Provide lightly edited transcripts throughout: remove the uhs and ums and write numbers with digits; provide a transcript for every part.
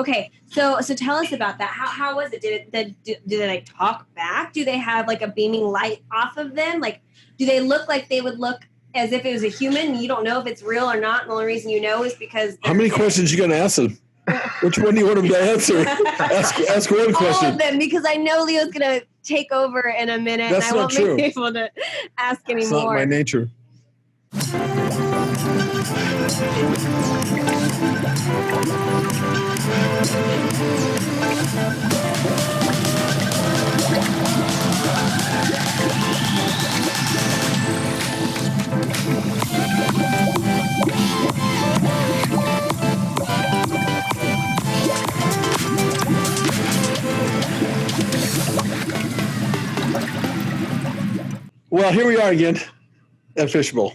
Okay, so tell us about that. How was it? Did they like talk back? Do they have like a beaming light off of them? Like, do they look like they would look as if it was a human? You don't know if it's real or not. And the only reason you know is because how many questions you gonna ask them? Which one do you want them to answer? ask one question. All of them, because I know Leo's gonna take over in a minute, That's and I not won't true. be able to ask anymore. It's not my nature. Well, here we are again at Fishbowl.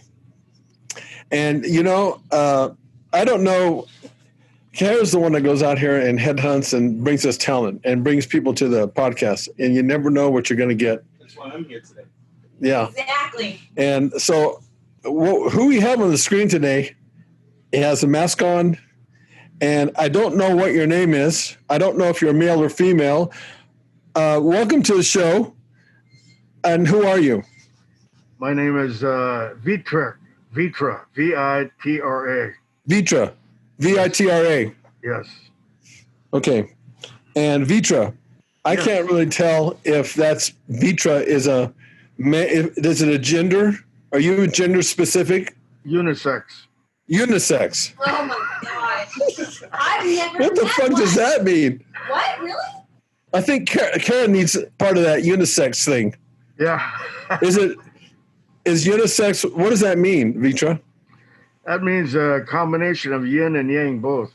And, I don't know. Kara's the one that goes out here and headhunts and brings us talent and brings people to the podcast. And you never know what you're going to get. That's why I'm here today. Yeah. Exactly. And so who we have on the screen today, he has a mask on. And I don't know what your name is. I don't know if you're male or female. Welcome to the show. And who are you? My name is Vitra, V-I-T-R-A. Vitra, V-I-T-R-A. Yes. Okay. And Vitra, I can't really tell if that's Vitra is is it a gender? Are you gender specific? Unisex. Unisex. Oh my god! I've never. What the fuck does that mean? What really? I think Kara needs part of that unisex thing. Yeah. Is unisex? What does that mean, Vitra? That means a combination of yin and yang both.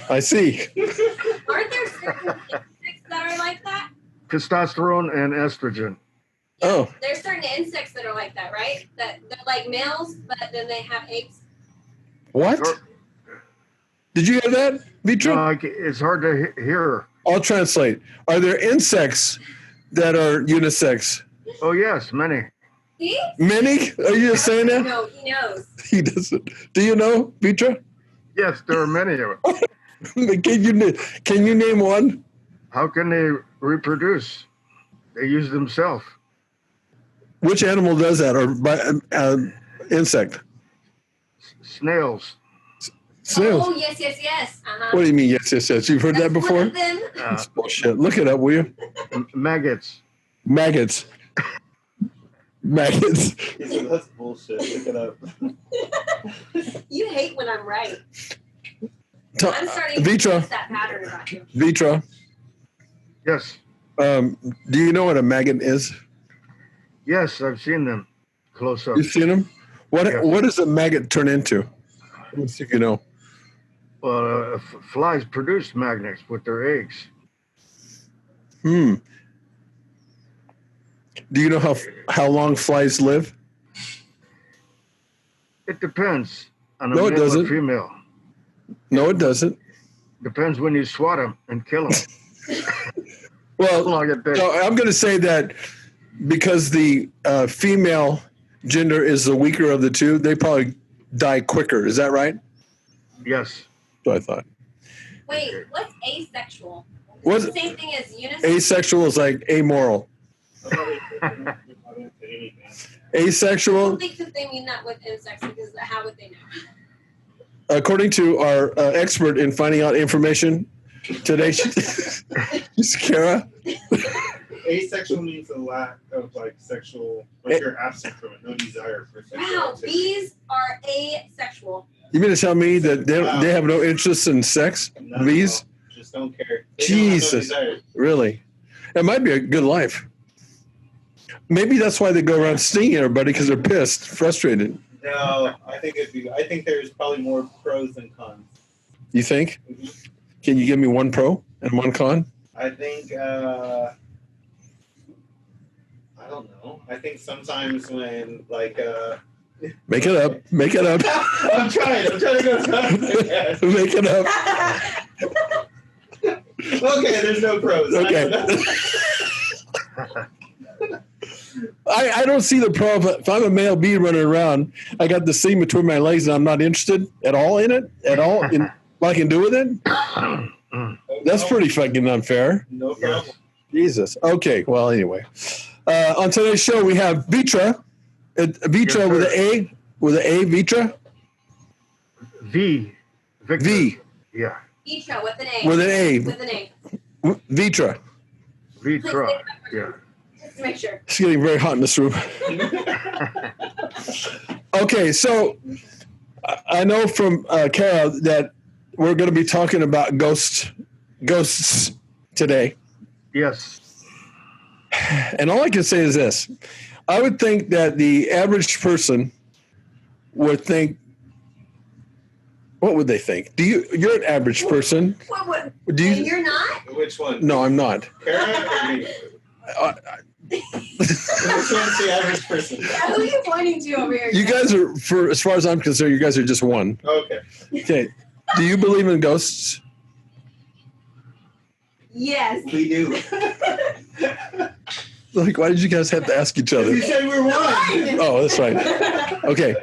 I see. Aren't there certain insects that are like that? Testosterone and estrogen. Oh. There's certain insects that are like that, right? That they're like males, but then they have eggs. What? Did you hear that, Vitra? No, it's hard to hear. I'll translate. Are there insects that are unisex? Oh, yes, many. See? Many? Are you just saying that? No, he knows. He doesn't. Do you know, Vitra? Yes, there are many of them. Can you name one? How can they reproduce? They use themselves. Which animal does that, or insect? Snails. Snails. Oh, yes. Uh-huh. What do you mean, yes? You've heard that before? One of them. That's bullshit. Look it up, will you? Maggots. Maggots. Maggots. He said, that's bullshit. Look it up. You hate when I'm right. I'm starting to Vitra. notice that pattern about you. Vitra, Yes. do you know what a maggot is? Yes, I've seen them close up. You've seen them? Yes. What does a maggot turn into? Let's see if you know. Well, flies produce magnets with their eggs. Do you know how long flies live? It depends on a No, it male doesn't. or female. No, it doesn't. Depends when you swat them and kill them. Well, How long it takes. no, I'm going to say that because the female gender is the weaker of the two, they probably die quicker. Is that right? Yes. So I thought. Wait, what's asexual? What's The same thing as unisex? asexual is like amoral. I Asexual, don't think that they mean that with insects, because how would they know? according to our expert in finding out information today, she's Kara. Asexual means a lack of like sexual, like you're absent from it, no desire for sexual Wow, activity. bees are asexual. You mean to tell me that they have no interest in sex? Not at Bees? all. Just don't care. They Jesus. don't have no desire. Really? It might be a good life. Maybe that's why they go around stinging everybody, because they're pissed, frustrated. No, I think there's probably more pros than cons. You think? Can you give me one pro and one con? I think I don't know. I think sometimes when like Make it up. Make it up. I'm trying to go fast. Make it up. Okay, there's no pros. Okay. I don't see the pro. If I'm a male bee running around, I got the seam between my legs and I'm not interested at all in it, at all in what I can do with it. That's pretty fucking unfair. No problem. Yes. Jesus. Okay. Well, anyway, on today's show we have Vitra, Vitra Yes, with sir. an A, Vitra, V. Victor. V Yeah. Vitra with an A. with an A, With an A. Vitra. Vitra. Yeah. Just to make sure. It's getting very hot in this room. Okay, so I know from Kara that we're going to be talking about ghosts today. Yes. And all I can say is this. I would think that the average person would think, what would they think? You're an average person. What? Do you? And you're not? Which one? No, I'm not. Kara or me? Which one's the average person? Who are you pointing to over here? You guys are, for as far as I'm concerned, you guys are just one. Okay. Okay. Do you believe in ghosts? Yes. We do. Like, why did you guys have to ask each other? You said we're one. Oh, that's right. Okay.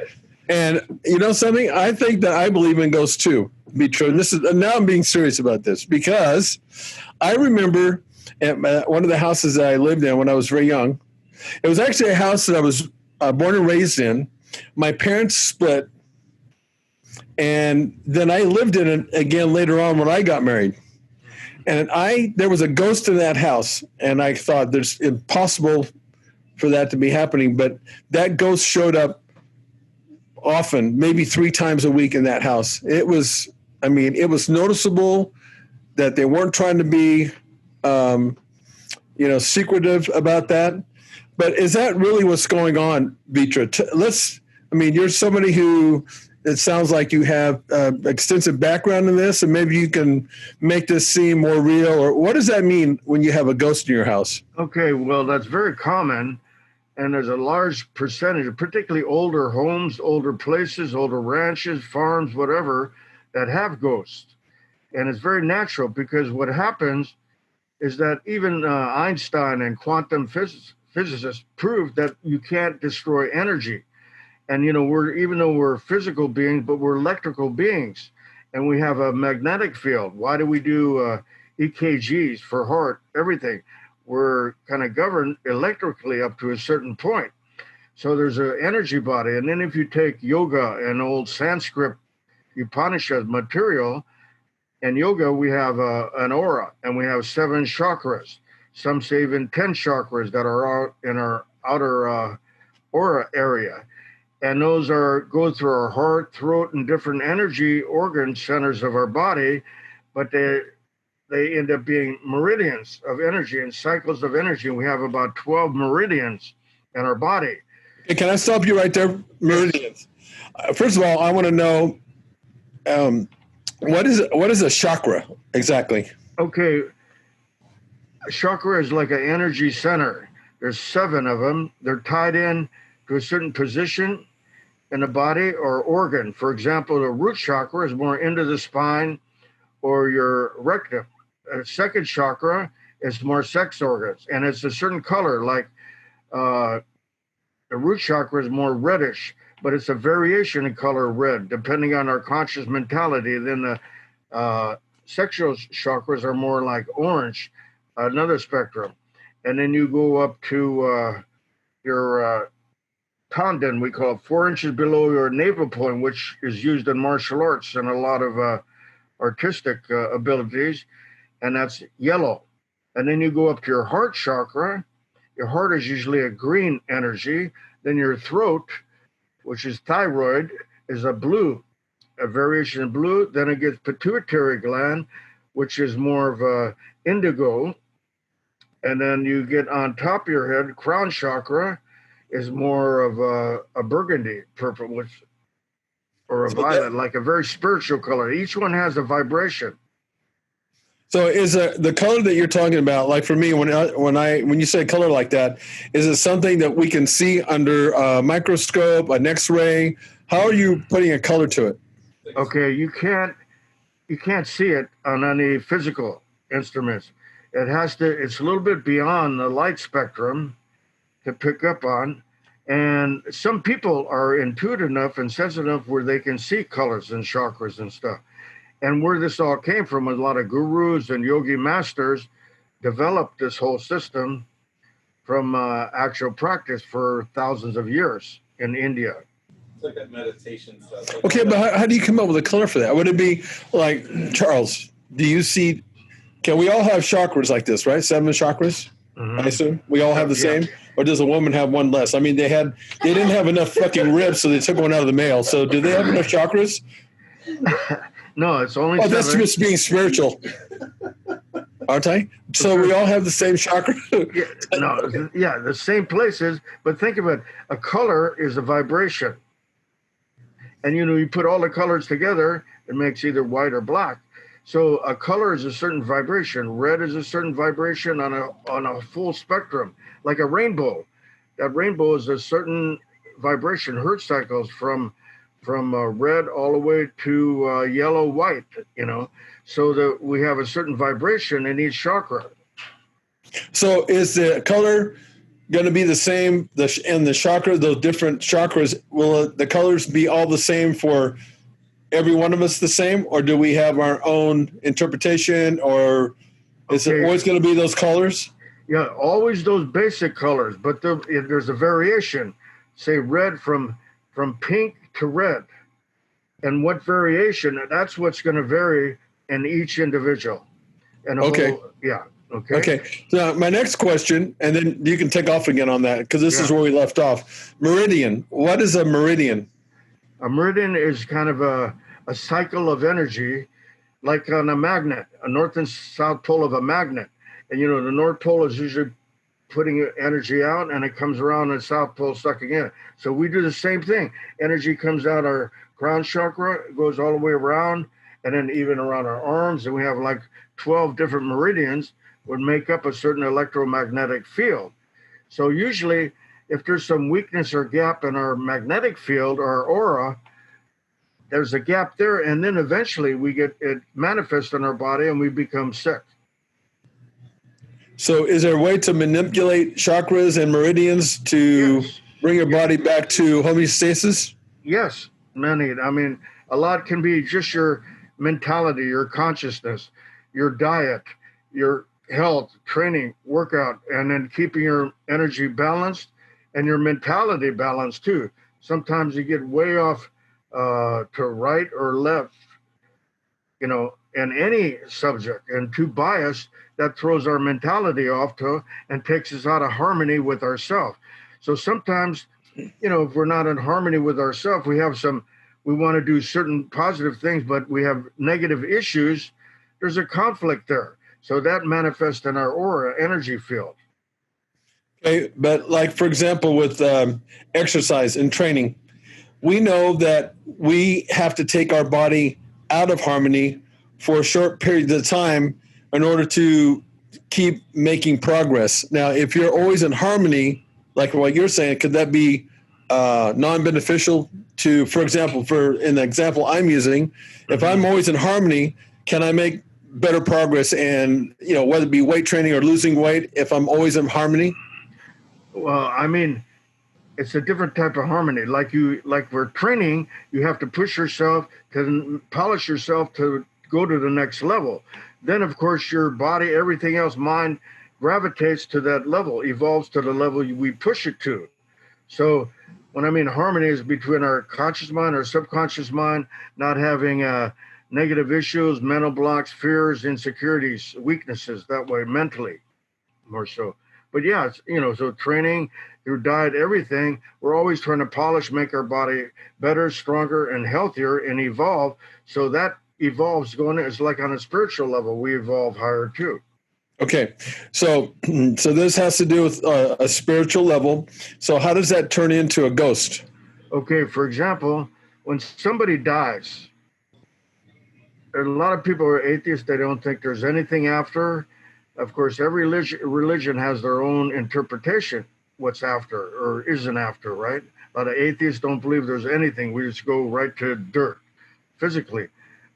And you know something? I think that I believe in ghosts too. Be true. And now I'm being serious about this because I remember at one of the houses that I lived in when I was very young. It was actually a house that I was born and raised in. My parents split, and then I lived in it again later on when I got married. And there was a ghost in that house, and I thought there's impossible for that to be happening. But that ghost showed up often, maybe 3 times a week in that house. It was noticeable that they weren't trying to be, secretive about that. But is that really what's going on, Vitra? You're somebody who, it sounds like you have extensive background in this, and maybe you can make this seem more real. Or what does that mean when you have a ghost in your house? Okay, well, that's very common. And there's a large percentage, particularly older homes, older places, older ranches, farms, whatever, that have ghosts. And it's very natural because what happens is that even Einstein and quantum physicists proved that you can't destroy energy. And, even though we're physical beings, but we're electrical beings, and we have a magnetic field. Why do we do EKGs for heart, everything? We're kind of governed electrically up to a certain point. So there's an energy body. And then if you take yoga and old Sanskrit Upanishad material, and yoga, we have an aura, and we have 7 chakras. Some say even 10 chakras that are out in our outer aura area. And those go through our heart, throat, and different energy organ centers of our body, but they end up being meridians of energy and cycles of energy. We have about 12 meridians in our body. Hey, can I stop you right there? Meridians. First of all, I want to know what is a chakra exactly? Okay, a chakra is like an energy center. There's 7 of them. They're tied in to a certain position in the body or organ. For example, the root chakra is more into the spine or your rectum. A second chakra is more sex organs, and it's a certain color. Like the root chakra is more reddish, but it's a variation in color red, depending on our conscious mentality. Then the sexual chakras are more like orange, another spectrum. And then you go up to your tendon, we call it, 4 inches below your navel point, which is used in martial arts and a lot of artistic abilities, and that's yellow. And then you go up to your heart chakra. Your heart is usually a green energy. Then your throat, which is thyroid, is a blue, a variation of blue. Then it gets pituitary gland, which is more of a indigo. And then you get on top of your head, crown chakra is more of a burgundy purple, or a violet, like a very spiritual color. Each one has a vibration. So is the color that you're talking about, like for me, when you say color like that, is it something that we can see under a microscope, an X-ray? How are you putting a color to it? Okay, you can't see it on any physical instruments. It's a little bit beyond the light spectrum to pick up on. And some people are intuitive enough and sensitive enough where they can see colors and chakras and stuff. And where this all came from, a lot of gurus and yogi masters developed this whole system from actual practice for thousands of years in India. It's like that meditation stuff. Like Okay, but how do you come up with a color for that? Would it be like, Charles, do you see, can we all have chakras like this, right? 7 chakras, I assume? We all have the same? Or does a woman have one less? I mean, they didn't have enough fucking ribs, so they took one out of the male. So do they have enough chakras? No, it's only Oh, that's 7. just being spiritual. Aren't I? So we all have the same chakra? The same places. But think of it, a color is a vibration. And, you put all the colors together, it makes either white or black. So a color is a certain vibration. Red is a certain vibration on a full spectrum, like a rainbow. That rainbow is a certain vibration, hertz cycles from red all the way to yellow, white, so that we have a certain vibration in each chakra. So is the color going to be the same in the chakra, those different chakras? Will the colors be all the same for every one of us the same, or do we have our own interpretation, or is it always going to be those colors? Yeah, always those basic colors, but there's a variation. Say red from pink to red. And what variation, that's what's going to vary in each individual. And Okay. Okay. So my next question, and then you can take off again on that, because this is where we left off. Meridian. What is a meridian? A meridian is kind of a cycle of energy, like on a magnet, a north and south pole of a magnet. And, the north pole is usually putting energy out, and it comes around the south pole sucking in. So we do the same thing. Energy comes out our crown chakra, goes all the way around, and then even around our arms. And we have like 12 different meridians would make up a certain electromagnetic field. So usually, if there's some weakness or gap in our magnetic field or our aura, there's a gap there, and then eventually we get it manifests in our body and we become sick. So is there a way to manipulate chakras and meridians to bring your body back to homeostasis? Yes, many. I mean, a lot can be just your mentality, your consciousness, your diet, your health, training, workout, and then keeping your energy balanced and your mentality balanced too. Sometimes you get way off to right or left, in any subject, and too biased, that throws our mentality off and takes us out of harmony with ourselves. So sometimes, if we're not in harmony with ourselves, we want to do certain positive things, but we have negative issues. There's a conflict there. So that manifests in our aura energy field. Okay, but like, for example, with exercise and training, we know that we have to take our body out of harmony for a short period of time in order to keep making progress. Now, if you're always in harmony, like what you're saying, could that be non-beneficial to, for example, in the example I'm using, if I'm always in harmony, can I make better progress and, whether it be weight training or losing weight, if I'm always in harmony? Well, I mean, it's a different type of harmony. Like we're training, you have to push yourself to polish yourself to go to the next level. Then, of course, your body, everything else, mind gravitates to that level, evolves to the level we push it to. So when I mean harmony is between our conscious mind, our subconscious mind, not having negative issues, mental blocks, fears, insecurities, weaknesses, that way mentally more so. But yeah, so training, through diet, everything, we're always trying to polish, make our body better, stronger, and healthier, and evolve. So that evolves it's like on a spiritual level, we evolve higher too. Okay. So this has to do with a spiritual level. So how does that turn into a ghost? Okay. For example, when somebody dies, a lot of people are atheists. They don't think there's anything after. Of course, every religion has their own interpretation, what's after or isn't after, right? A lot of atheists don't believe there's anything. We just go right to dirt physically.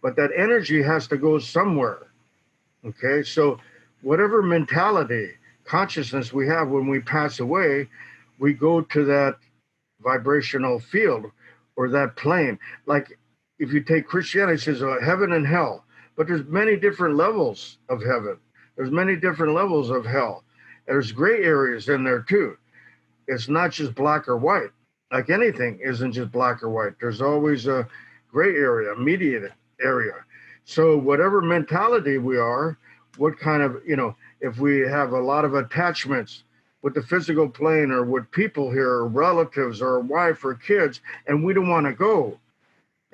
But that energy has to go somewhere, okay? So whatever mentality, consciousness we have when we pass away, we go to that vibrational field or that plane. Like if you take Christianity, it says heaven and hell, but there's many different levels of heaven. There's many different levels of hell. There's gray areas in there too. It's not just black or white. Like anything isn't just black or white. There's always a gray area, a median area. So whatever mentality we are, what kind of, if we have a lot of attachments with the physical plane or with people here, or relatives or a wife or kids, and we don't want to go,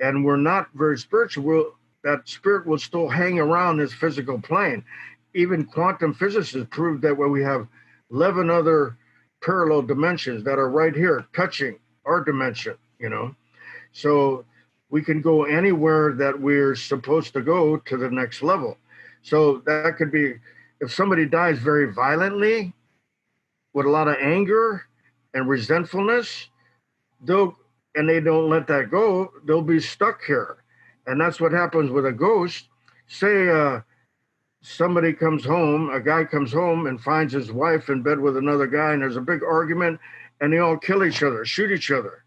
and we're not very spiritual, that spirit will still hang around this physical plane. Even quantum physicists prove that when we have 11 other parallel dimensions that are right here touching our dimension, so we can go anywhere that we're supposed to go to the next level. So that could be, if somebody dies very violently with a lot of anger and resentfulness, and they don't let that go, they'll be stuck here. And that's what happens with a ghost. Say somebody comes home, a guy comes home and finds his wife in bed with another guy, and there's a big argument, and they all kill each other, shoot each other.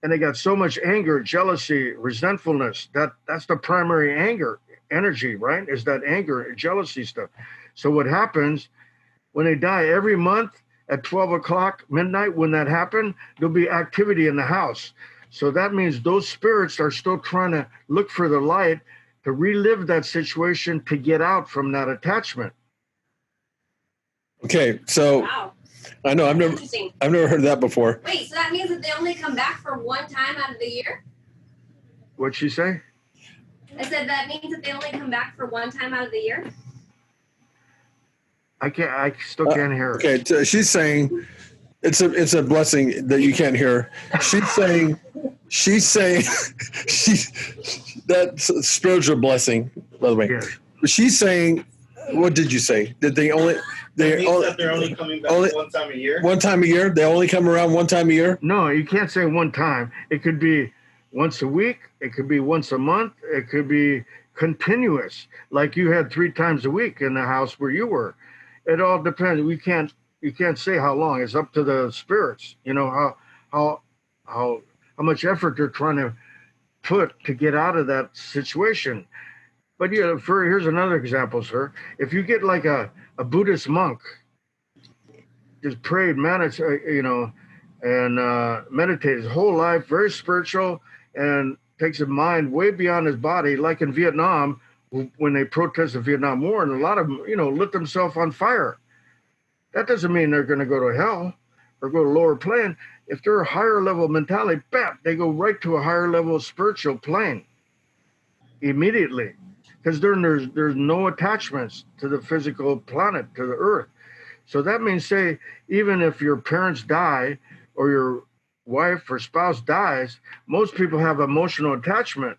And they got so much anger, jealousy, resentfulness. That's the primary anger energy, right? Is that anger, jealousy stuff. So what happens when they die every month at 12 o'clock midnight, when that happened, there'll be activity in the house. So that means those spirits are still trying to look for the light to relive that situation, to get out from that attachment. Okay, so Wow. I know I've never heard that before. Wait, so that means that they only come back for one time out of the year? What'd she say? I said that means that they only come back for one time out of the year? I still can't hear her. Okay, she's saying it's a blessing that you can't hear. She's saying that's a spiritual blessing, by the way. Yes. She's saying, what did you say? Did they only That means that they're only coming back one time a year? One time a year? They only come around one time a year? No, you can't say one time. It could be once a week. It could be once a month. It could be continuous, like you had 3 times a week in the house where you were. It all depends. You can't say how long. It's up to the spirits. How much effort they're trying to put to get out of that situation. But here's another example, sir. If you get like a Buddhist monk, just prayed, and meditated his whole life, very spiritual, and takes his mind way beyond his body, like in Vietnam, when they protest the Vietnam War, and a lot of them, lit themselves on fire. That doesn't mean they're going to go to hell or go to lower plane. If they're a higher level mentality, bam, they go right to a higher level spiritual plane immediately, because there's no attachments to the physical planet, to the earth. So that means, say, even if your parents die or your wife or spouse dies, most people have emotional attachment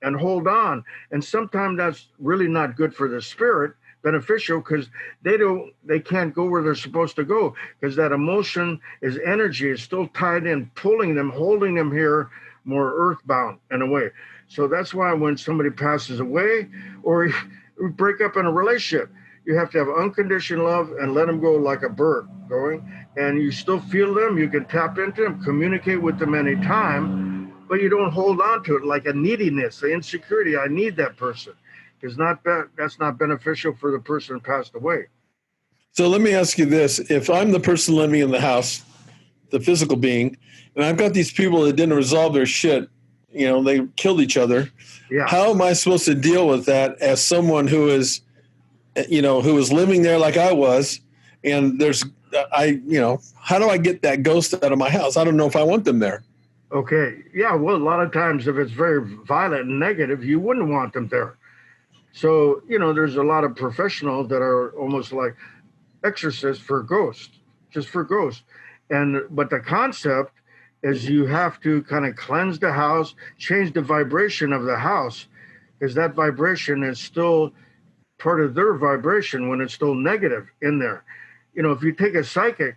and hold on. And sometimes that's really not good for the spirit, beneficial, because they can't go where they're supposed to go, because that emotion is energy, is still tied in, pulling them, holding them here, more earthbound in a way. So that's why when somebody passes away or you break up in a relationship, you have to have unconditional love and let them go like a bird going, and you still feel them. You can tap into them, communicate with them anytime, but you don't hold on to it like a neediness, the insecurity. I need that person. That's not beneficial for the person who passed away. So let me ask you this. If I'm the person living in the house, the physical being, and I've got these people that didn't resolve their shit, they killed each other. Yeah. How am I supposed to deal with that as someone who is living there like I was? And how do I get that ghost out of my house? I don't know if I want them there. Okay. Yeah. Well, a lot of times if it's very violent and negative, you wouldn't want them there. So, there's a lot of professionals that are almost like exorcists for ghosts, just for ghosts. But the concept is you have to kind of cleanse the house, change the vibration of the house, because that vibration is still part of their vibration when it's still negative in there. If you take a psychic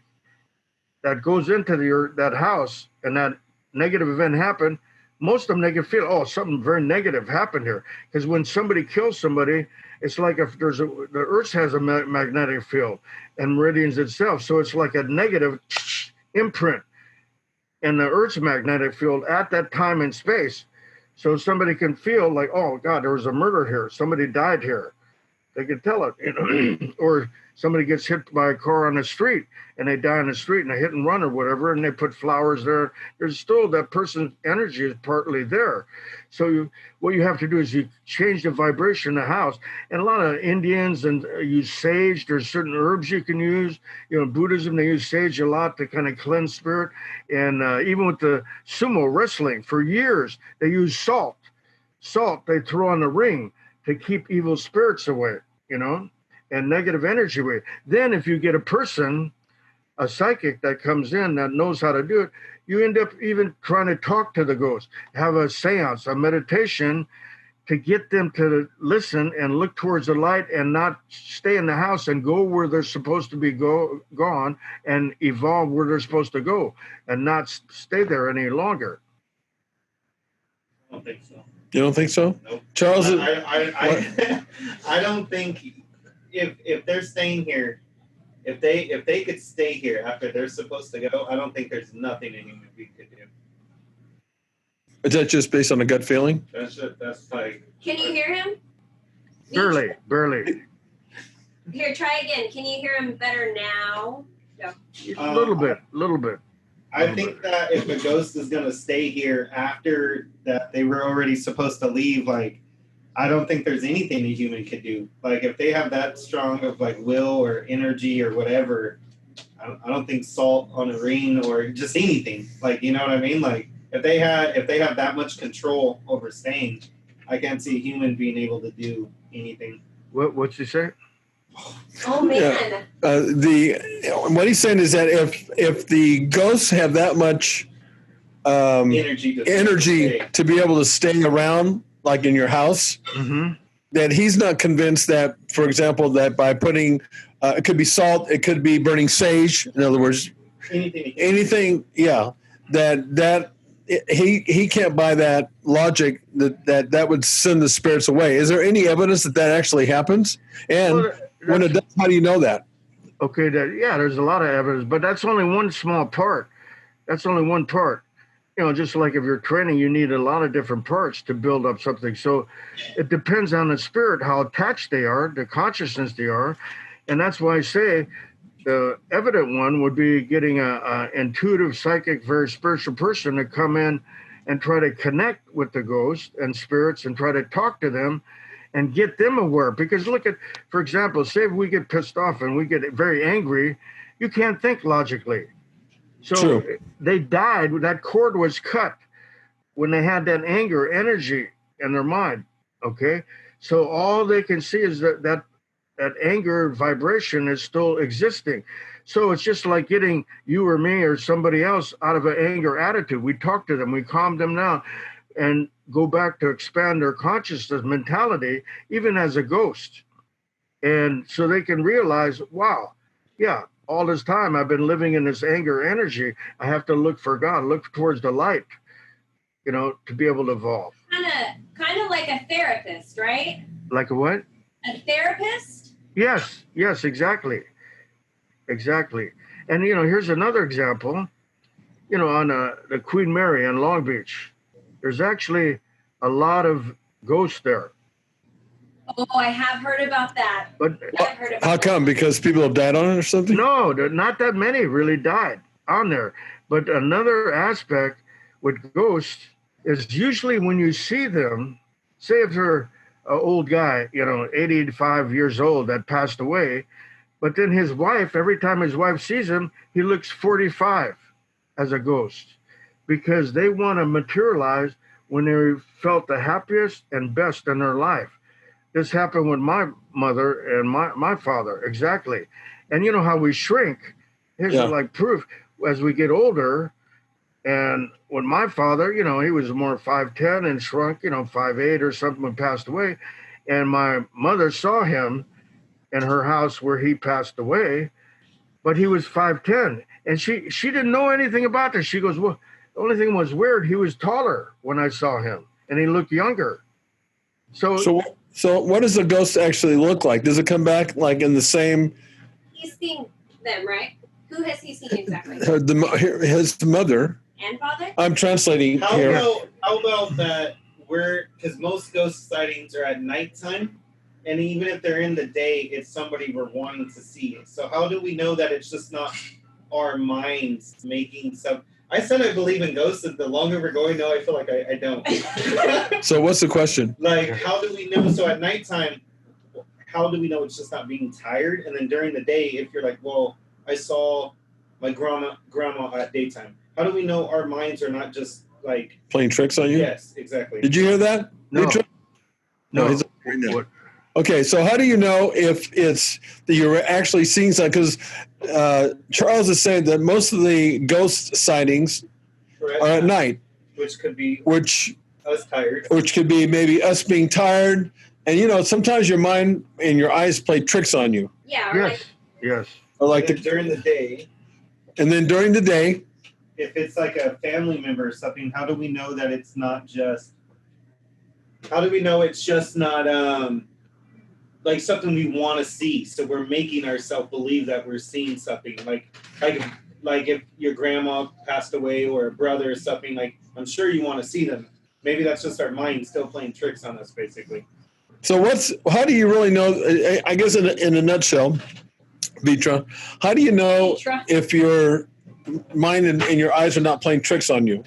that goes into that house and that negative event happened, most of them, they can feel, something very negative happened here. Because when somebody kills somebody, it's like if the Earth has a magnetic field and meridians itself. So it's like a negative imprint in the Earth's magnetic field at that time and space. So somebody can feel like, oh God, there was a murder here. Somebody died here. They can tell it, you know. Or somebody gets hit by a car on the street and they die on the street in a hit and run or whatever, and they put flowers there. There's still that person's energy is partly there. So what you have to do is you change the vibration in the house. And a lot of Indians and use sage. There's certain herbs you can use. You know, in Buddhism, they use sage a lot to kind of cleanse spirit. And even with the sumo wrestling, for years, they use salt. Salt they throw on the ring to keep evil spirits away, you know, and negative energy away. Then if you get a person, a psychic that comes in that knows how to do it, you end up even trying to talk to the ghost, have a seance, a meditation to get them to listen and look towards the light and not stay in the house and go where they're supposed to be gone and evolve where they're supposed to go and not stay there any longer. I don't think so. You don't think so? Nope. Charles? I don't think if they're staying here, if they could stay here after they're supposed to go, I don't think there's nothing a human being could do. Is that just based on a gut feeling? That's like. Can you hear him? Barely. Here, try again. Can you hear him better now? No. A little bit. I think that if a ghost is going to stay here after that they were already supposed to leave, like, I don't think there's anything a human could do. Like, if they have that strong of, like, will or energy or whatever, I don't think salt on a ring or just anything. Like, you know what I mean? Like, if they have that much control over staying, I can't see a human being able to do anything. What's he say? Oh, man. What he's saying is that if the ghosts have that much energy to be able to stay around, like in your house, that he's not convinced that, for example, that by putting, it could be salt, it could be burning sage, in other words, anything, yeah, that he can't buy that logic that would send the spirits away. Is there any evidence that actually happens? And when it does, how do you know that? Okay, there's a lot of evidence, but that's only one small part. That's only one part. You know, just like if you're training, you need a lot of different parts to build up something. So it depends on the spirit, how attached they are, the consciousness they are. And that's why I say the evident one would be getting a intuitive, psychic, very spiritual person to come in and try to connect with the ghosts and spirits and try to talk to them and get them aware. Because look at, for example, say if we get pissed off and we get very angry, you can't think logically. So True. They died, that cord was cut when they had that anger energy in their mind, okay? So all they can see is that anger vibration is still existing. So it's just like getting you or me or somebody else out of an anger attitude. We talk to them, we calm them down and go back to expand their consciousness mentality, even as a ghost. And so they can realize, wow, yeah, all this time I've been living in this anger energy. I have to look for God, look towards the light, you know, to be able to evolve. Kind of like a therapist, right? Like a what? A therapist? Yes, exactly. And, you know, here's another example, you know, on the Queen Mary in Long Beach. There's actually a lot of ghosts there. Oh, I have heard about that. But how come? Because people have died on it or something? No, not that many really died on there. But another aspect with ghosts is usually when you see them, say if you're an old guy, you know, 85 years old that passed away, but then his wife, every time his wife sees him, he looks 45 as a ghost because they want to materialize when they felt the happiest and best in their life. This happened with my mother and my father, exactly. And you know how we shrink. Here's like proof. As we get older, and when my father, you know, he was more 5'10" and shrunk, you know, 5'8" or something when passed away. And my mother saw him in her house where he passed away, but he was 5'10". And she didn't know anything about this. She goes, well, the only thing was weird, he was taller when I saw him, and he looked younger. So what does a ghost actually look like? Does it come back like in the same? He's seen them, right? Who has he seen exactly? His mother and father? I'm translating here. How about that because most ghost sightings are at nighttime, and even if they're in the day, it's somebody we're wanting to see. So how do we know that it's just not our minds making some? I said I believe in ghosts, and the longer we're going, now I feel like I don't. So what's the question? Like, how do we know? So at nighttime, how do we know it's just not being tired? And then during the day, if you're like, well, I saw my grandma at daytime. How do we know our minds are not just like Playing tricks on you? Yes, exactly. Did you hear that? No. Vitra? No. He's right now. Okay, so how do you know if it's that you're actually seeing something? Because Charles is saying that most of the ghost sightings are at night, which could be which us tired, which could be maybe us being tired, and sometimes your mind and your eyes play tricks on you. Yeah. Yes. Yes. Or like during the day. And then during the day, if it's like a family member or something, how do we know that it's not just? How do we know it's just not like something we want to see? So we're making ourselves believe that we're seeing something. Like if your grandma passed away or a brother or something, like I'm sure you want to see them. Maybe that's just our mind still playing tricks on us, basically. So how do you really know? I guess in a nutshell, Vitra, how do you know if your mind and your eyes are not playing tricks on you?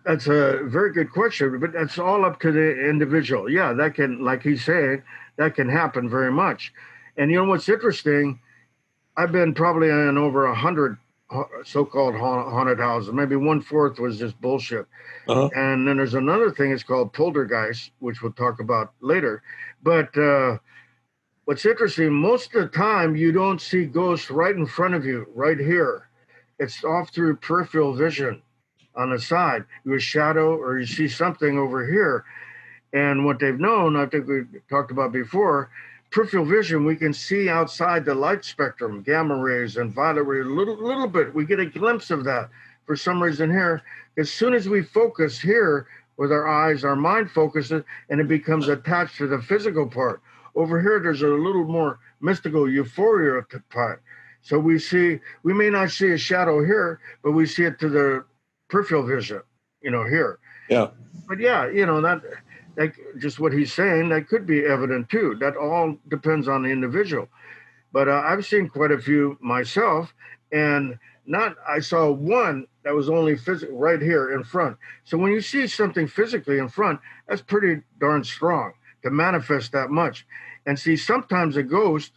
That's a very good question, but that's all up to the individual. Yeah, that can, like he's saying, that can happen very much. And what's interesting, I've been probably in over 100 so-called haunted houses. Maybe 1/4 was just bullshit. Uh-huh. And then there's another thing, it's called poltergeist, which we'll talk about later. But what's interesting, most of the time you don't see ghosts right in front of you, right here. It's off through peripheral vision on the side. You a shadow or you see something over here. And what they've known, I think we talked about before, peripheral vision, we can see outside the light spectrum, gamma rays and violet rays, a little bit. We get a glimpse of that for some reason here. As soon as we focus here with our eyes, our mind focuses and it becomes attached to the physical part. Over here, there's a little more mystical euphoria part. So we may not see a shadow here, but we see it to the peripheral vision, here. Yeah. But yeah, that just what he's saying, that could be evident too. That all depends on the individual. But I've seen quite a few myself, and I saw one that was only physical right here in front. So when you see something physically in front, that's pretty darn strong to manifest that much. And see, sometimes a ghost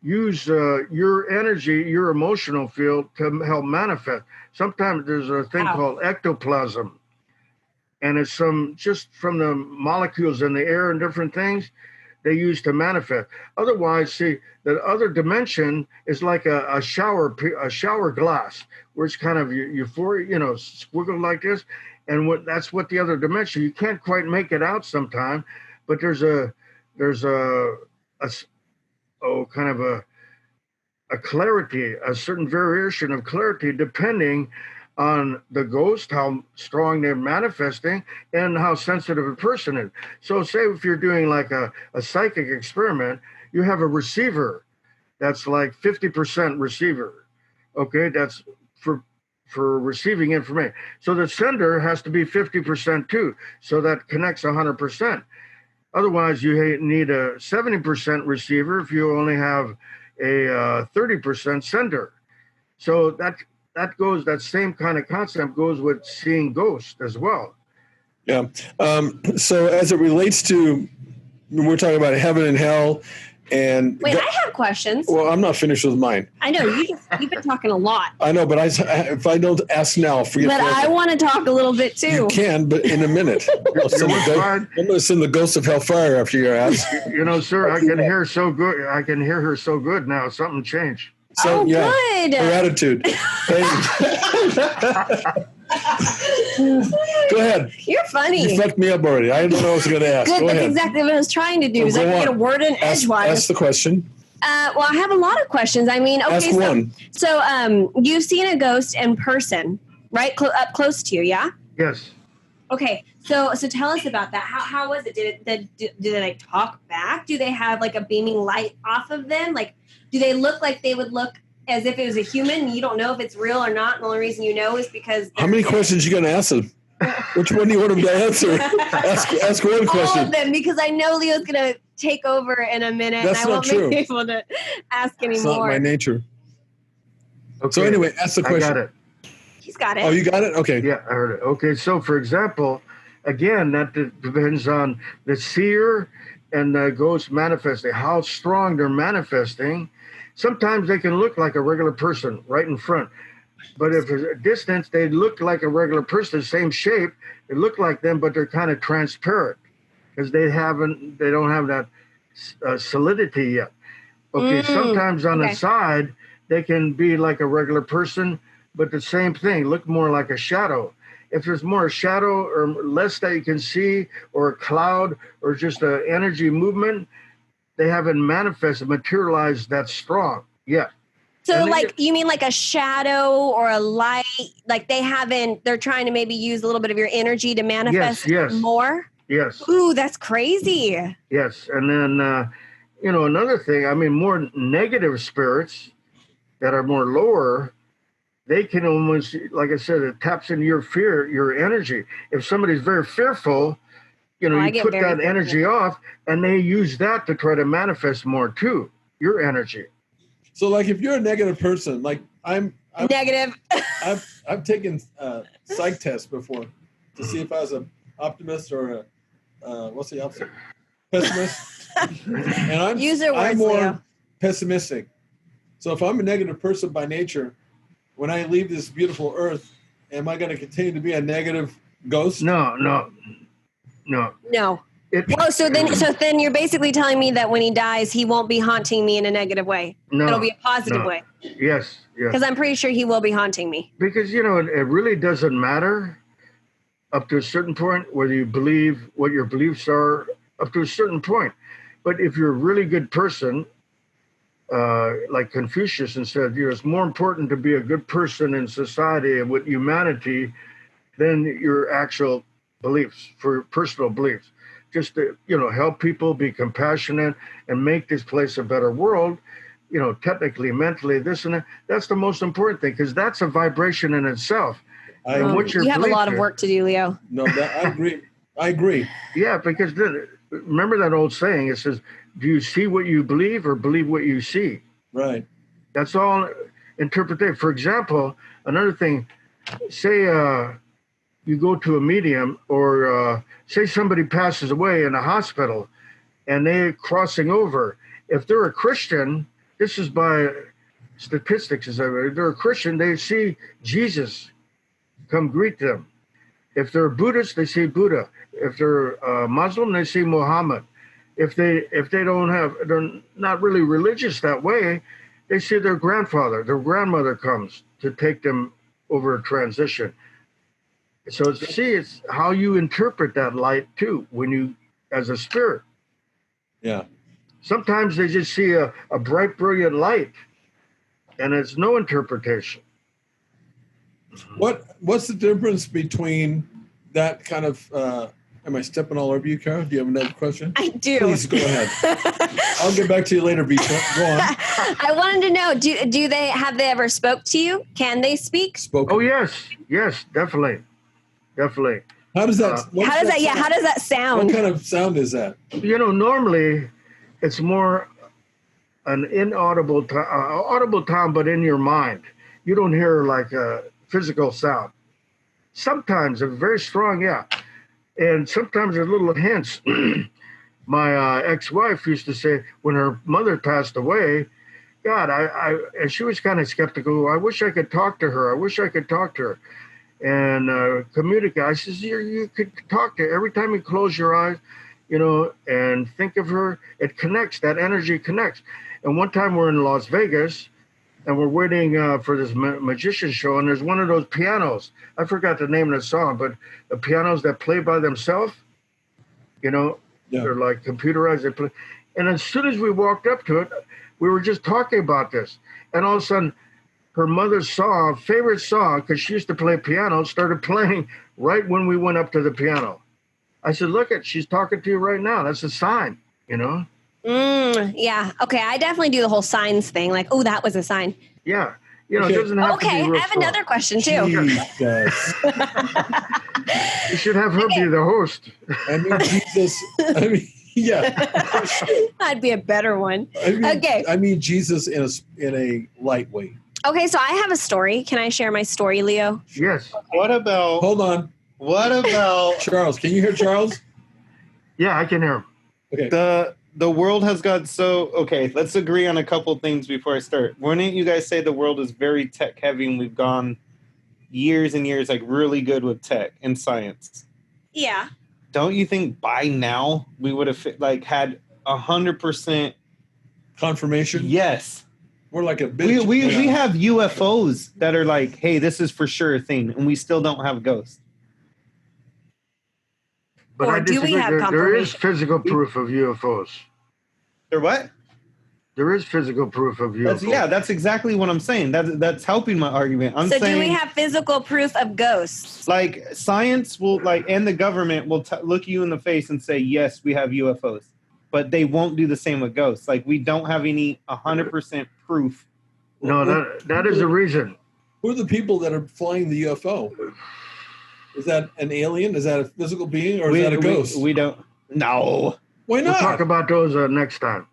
use your energy, your emotional field to help manifest. Sometimes there's a thing called ectoplasm. And it's just from the molecules in the air and different things they use to manifest. Otherwise, see, the other dimension is like a shower glass, where it's kind of euphoria, squiggle like this. And that's what the other dimension. You can't quite make it out sometime, but there's a clarity, a certain variation of clarity depending on the ghost, how strong they're manifesting, and how sensitive a person is. So say if you're doing like a psychic experiment, you have a receiver that's like 50% receiver. Okay, that's for receiving information. So the sender has to be 50% too. So that connects 100%. Otherwise, you need a 70% receiver if you only have a 30% sender. So that same kind of concept goes with seeing ghosts as well. Yeah. So as it relates to, we're talking about heaven and hell, and wait, I have questions. Well, I'm not finished with mine. I know you've been talking a lot. I know, but if I don't ask now, forget. But I want to talk a little bit too. You can, but in a minute. I'm going to send the ghost of hellfire after your ass. Sir, I can hear so good. I can hear her so good now. Something changed. So, good. Her attitude. Go ahead. You're funny. You fucked me up already. I don't know what I was going to ask. Good. Go That's ahead. exactly what I was trying to do. Is I get a word in edgewise. Ask the question. Well, I have a lot of questions. I mean, okay. Ask one. So, you've seen a ghost in person, right? Up close to you, yeah? Yes. Okay. So tell us about that. How was it? Did they like talk back? Do they have like a beaming light off of them? Like, do they look like they would look as if it was a human? You don't know if it's real or not. And the only reason you know is because... How many questions you going to ask them? Which one do you want him to answer? Ask one question. All of them, because I know Leo's going to take over in a minute. That's and I not won't true. be able to ask It's not anymore. my nature. Okay. So anyway, ask the question. I got it. He's got it. Oh, you got it? Okay. Yeah, I heard it. Okay, so for example, again, that depends on the seer and the ghost manifesting, how strong they're manifesting. Sometimes they can look like a regular person right in front. But if it's a distance, they look like a regular person, same shape. They look like them, but they're kind of transparent because they don't have that solidity yet. Okay, sometimes on the side, they can be like a regular person, but the same thing, look more like a shadow. If there's more shadow or less that you can see, or a cloud, or just an energy movement, they haven't manifested, materialized that strong yet. So you mean like a shadow or a light, like they're trying to maybe use a little bit of your energy to manifest more? Yes. Ooh, that's crazy. Yes. And then, another thing, more negative spirits that are more lower, they can almost, like I said, it taps into your fear, your energy. If somebody's very fearful, you put that energy off, and they use that to try to manifest more too, your energy. So, like, if you're a negative person, like I'm negative. I've taken psych tests before to see if I was an optimist or what's the opposite? Pessimist. And I'm more Leo. pessimistic. So if I'm a negative person by nature, when I leave this beautiful earth, am I going to continue to be a negative ghost? No. So then you're basically telling me that when he dies, he won't be haunting me in a negative way. No, it'll be a positive way. Yes. Because I'm pretty sure he will be haunting me. Because, it really doesn't matter up to a certain point whether you believe what your beliefs are up to a certain point. But if you're a really good person, like Confucius said, it's more important to be a good person in society and with humanity than your actual beliefs, for personal beliefs. Just to, help people, be compassionate, and make this place a better world, technically, mentally, this and that. That's the most important thing, because that's a vibration in itself. You have a lot of work to do, Leo. No, I agree. Yeah, because remember that old saying, it says, do you see what you believe or believe what you see? Right. That's all interpretation. For example, another thing, say you go to a medium, or say somebody passes away in a hospital and they're crossing over. If they're a Christian, this is by statistics, if they're a Christian, they see Jesus come greet them. If they're Buddhist, they see Buddha. If they're Muslim, they see Muhammad. If they're not really religious that way, they see their grandfather, their grandmother comes to take them over a transition. So it's how you interpret that light too, when you, as a spirit. Yeah. Sometimes they just see a bright, brilliant light, and it's no interpretation. What's the difference between that kind of? Am I stepping all over you, Kara? Do you have another question? I do. Please go ahead. I'll get back to you later, Vitra. Go on. I wanted to know: do they have they ever spoke to you? Can they speak? Spoken. Oh yes, definitely. How does that? How does that sound? What kind of sound is that? Normally, it's more an inaudible, audible sound, but in your mind. You don't hear like a physical sound. Sometimes it's very strong, yeah. And sometimes there's little hints. My ex-wife used to say when her mother passed away, God, and she was kind of skeptical. I wish I could talk to her. And communicate. I says, you could talk to her. Every time you close your eyes, and think of her, it connects. That energy connects. And one time we're in Las Vegas, and we're waiting for this magician show, and there's one of those pianos. I forgot the name of the song, but the pianos that play by themselves, they're like computerized. They play. And as soon as we walked up to it, we were just talking about this. And all of a sudden, her mother's favorite song, because she used to play piano, started playing right when we went up to the piano. I said, look, she's talking to you right now. That's a sign, Yeah. Okay. I definitely do the whole signs thing. Like, oh, that was a sign. Yeah. You know, it doesn't have to Okay, be real I have strong. another question too. Jesus. You should have her be the host. I mean, Jesus. I mean, yeah. That'd be a better one. Okay. I mean, Jesus in a light way. Okay, so I have a story. Can I share my story, Leo? Yes. What about Hold on, Charles? Can you hear Charles? Yeah, I can hear him. Okay. The world has got so okay. Let's agree on a couple things before I start. Wouldn't you guys say the world is very tech heavy and we've gone years and years like really good with tech and science? Yeah. Don't you think by now we would have like had 100%? Confirmation. Yes. We're like a bitch. We have UFOs that are like, hey, this is for sure a thing, and we still don't have ghosts. But Or I do we disagree. have There is confirmation? physical proof of UFOs. Or what? There is physical proof of UFOs. That's exactly what I'm saying. That's helping my argument. I'm So saying, do we have physical proof of ghosts? like science will like, and the government will look you in the face and say, yes, we have UFOs, but they won't do the same with ghosts. Like we don't have any 100% proof. No, that is the reason. Who are the people that are flying the UFO? Is that an alien? Is that a physical being, or is that a ghost? We don't. No. Why We'll not? talk about those next time.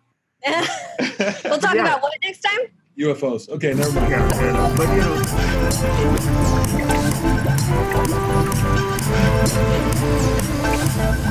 We'll talk Yeah. about what next time? UFOs. Okay, never mind. Yeah, but you know.